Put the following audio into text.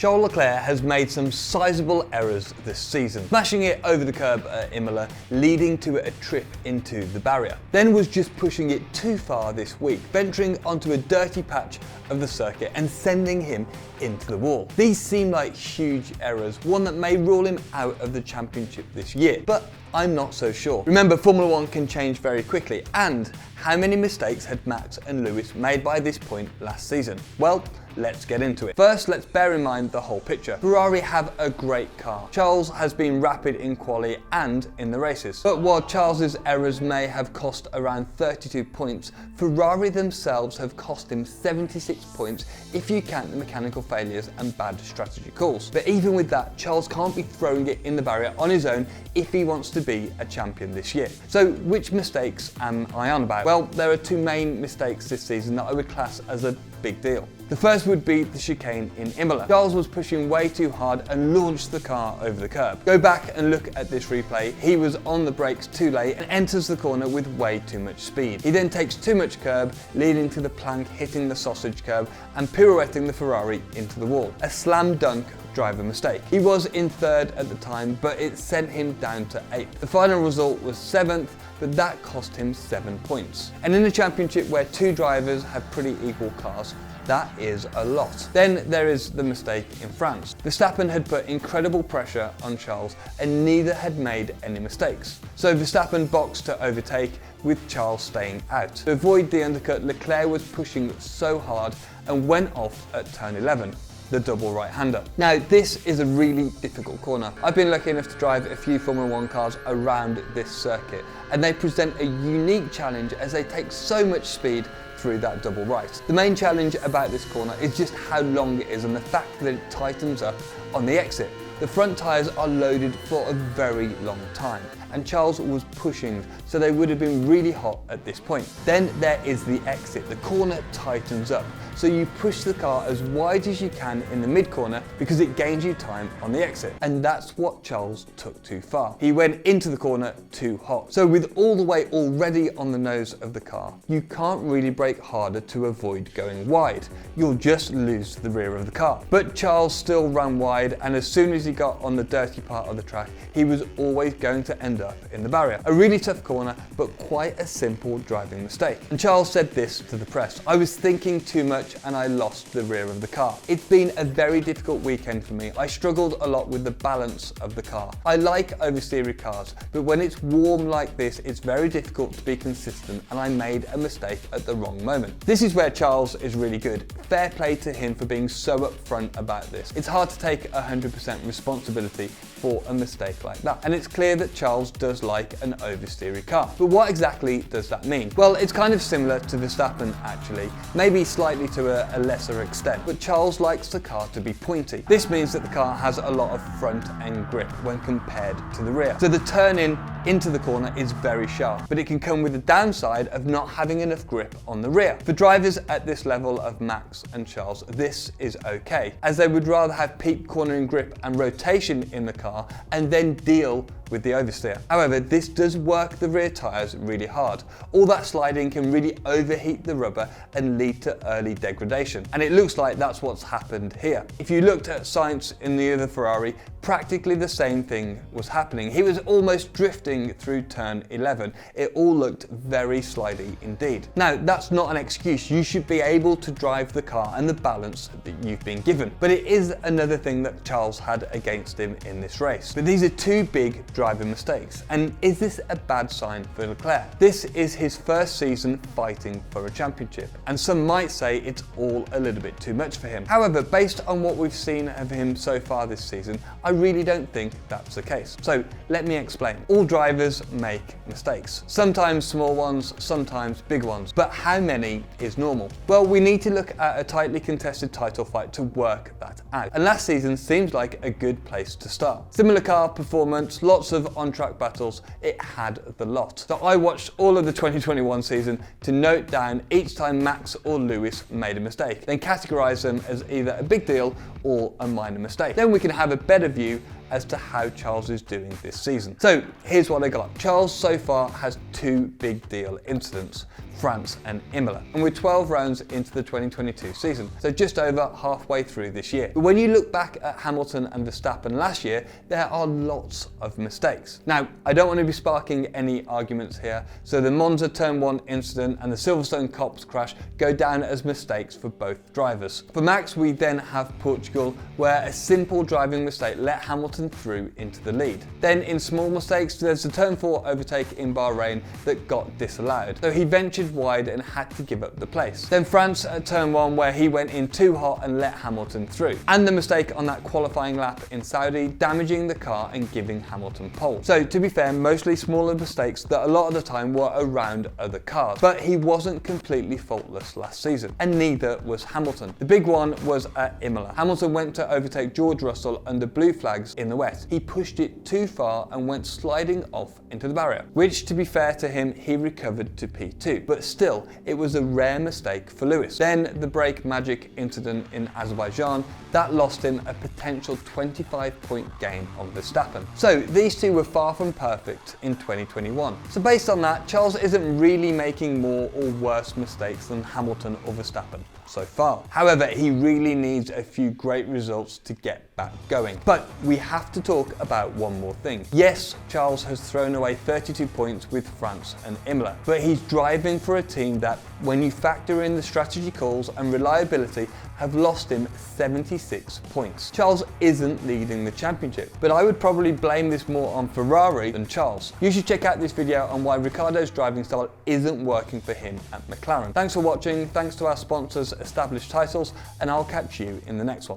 Charles Leclerc has made some sizable errors this season, smashing it over the curb at Imola, leading to a trip into the barrier. Then was just pushing it too far this week, venturing onto a dirty patch of the circuit and sending him into the wall. These seem like huge errors, one that may rule him out of the championship this year, but I'm not so sure. Remember, Formula 1 can change very quickly, and how many mistakes had Max and Lewis made by this point last season? Well, let's get into it. First, let's bear in mind the whole picture. Ferrari have a great car. Charles has been rapid in quali and in the races. But while Charles's errors may have cost around 32 points, Ferrari themselves have cost him 76 points if you count the mechanical failures and bad strategy calls. But even with that, Charles can't be throwing it in the barrier on his own if he wants to be a champion this year. So which mistakes am I on about? Well, there are two main mistakes this season that I would class as a big deal. The first would be the chicane in Imola. Charles was pushing way too hard and launched the car over the curb. Go back and look at this replay. He was on the brakes too late and enters the corner with way too much speed. He then takes too much curb, leading to the plank hitting the sausage curb and pirouetting the Ferrari into the wall. A slam dunk driver mistake. He was in third at the time, but it sent him down to 8th. The final result was 7th, but that cost him 7 points. And in a championship where two drivers have pretty equal cars, that is a lot. Then there is the mistake in France. Verstappen had put incredible pressure on Charles and neither had made any mistakes. So Verstappen boxed to overtake with Charles staying out. To avoid the undercut, Leclerc was pushing so hard and went off at turn 11. The double right-hander. Now, this is a really difficult corner. I've been lucky enough to drive a few Formula 1 cars around this circuit, and they present a unique challenge as they take so much speed through that double right. The main challenge about this corner is just how long it is and the fact that it tightens up on the exit. The front tyres are loaded for a very long time, and Charles was pushing, so they would have been really hot at this point. Then there is the exit. The corner tightens up, so you push the car as wide as you can in the mid-corner because it gains you time on the exit. And that's what Charles took too far. He went into the corner too hot. So with all the weight already on the nose of the car, you can't really brake harder to avoid going wide. You'll just lose the rear of the car. But Charles still ran wide, and as soon as he got on the dirty part of the track, he was always going to end up in the barrier. A really tough corner, but quite a simple driving mistake. And Charles said this to the press: "I was thinking too much and I lost the rear of the car. It's been a very difficult weekend for me. I struggled a lot with the balance of the car. I like oversteery cars, but when it's warm like this, it's very difficult to be consistent, and I made a mistake at the wrong moment." This is where Charles is really good. Fair play to him for being so upfront about this. It's hard to take 100% responsibility for a mistake like that. And it's clear that Charles does like an oversteery car. But what exactly does that mean? Well, it's kind of similar to Verstappen actually, maybe slightly to a lesser extent, but Charles likes the car to be pointy. This means that the car has a lot of front end grip when compared to the rear. So the turn in into the corner is very sharp, but it can come with the downside of not having enough grip on the rear. For drivers at this level of Max and Charles, this is okay, as they would rather have peak cornering grip and rotation in the car and then deal with the oversteer. However, this does work the rear tyres really hard. All that sliding can really overheat the rubber and lead to early degradation. And it looks like that's what's happened here. If you looked at Sainz in the other Ferrari, practically the same thing was happening. He was almost drifting through turn 11. It all looked very slidey indeed. Now, that's not an excuse. You should be able to drive the car and the balance that you've been given. But it is another thing that Charles had against him in this race. But these are two big driving mistakes. And is this a bad sign for Leclerc? This is his first season fighting for a championship, and some might say it's all a little bit too much for him. However, based on what we've seen of him so far this season, I really don't think that's the case. So let me explain. All drivers make mistakes. Sometimes small ones, sometimes big ones. But how many is normal? Well, we need to look at a tightly contested title fight to work that out. And last season seems like a good place to start. Similar car performance, lots of on-track battles, it had the lot. So I watched all of the 2021 season to note down each time Max or Lewis made a mistake, then categorize them as either a big deal or a minor mistake. Then we can have a better view as to how Charles is doing this season. So here's what I got. Charles so far has 2 big deal incidents, France and Imola. And we're 12 rounds into the 2022 season, so just over halfway through this year. But when you look back at Hamilton and Verstappen last year, there are lots of mistakes. Now, I don't want to be sparking any arguments here, so the Monza Turn 1 incident and the Silverstone Copse crash go down as mistakes for both drivers. For Max, we then have Portugal, where a simple driving mistake let Hamilton through into the lead. Then in small mistakes, there's the Turn 4 overtake in Bahrain that got disallowed, so he ventured wide and had to give up the place. Then France at Turn 1, where he went in too hot and let Hamilton through. And the mistake on that qualifying lap in Saudi, damaging the car and giving Hamilton pole. So to be fair, mostly smaller mistakes that a lot of the time were around other cars. But he wasn't completely faultless last season, and neither was Hamilton. The big one was at Imola. Hamilton went to overtake George Russell under blue flags in the wet. He pushed it too far and went sliding off into the barrier, which, to be fair to him, he recovered to P2. But still, it was a rare mistake for Lewis. Then the brake magic incident in Azerbaijan, that lost him a potential 25-point gain on Verstappen. So these two were far from perfect in 2021. So based on that, Charles isn't really making more or worse mistakes than Hamilton or Verstappen so far. However, he really needs a few great results to get back going. But we have to talk about one more thing. Yes, Charles has thrown away 32 points with France and Imola, but he's driving for a team that, when you factor in the strategy calls and reliability, have lost him 76 points. Charles isn't leading the championship, but I would probably blame this more on Ferrari than Charles. You should check out this video on why Ricciardo's driving style isn't working for him at McLaren. Thanks for watching, thanks to our sponsors Established Titles, and I'll catch you in the next one.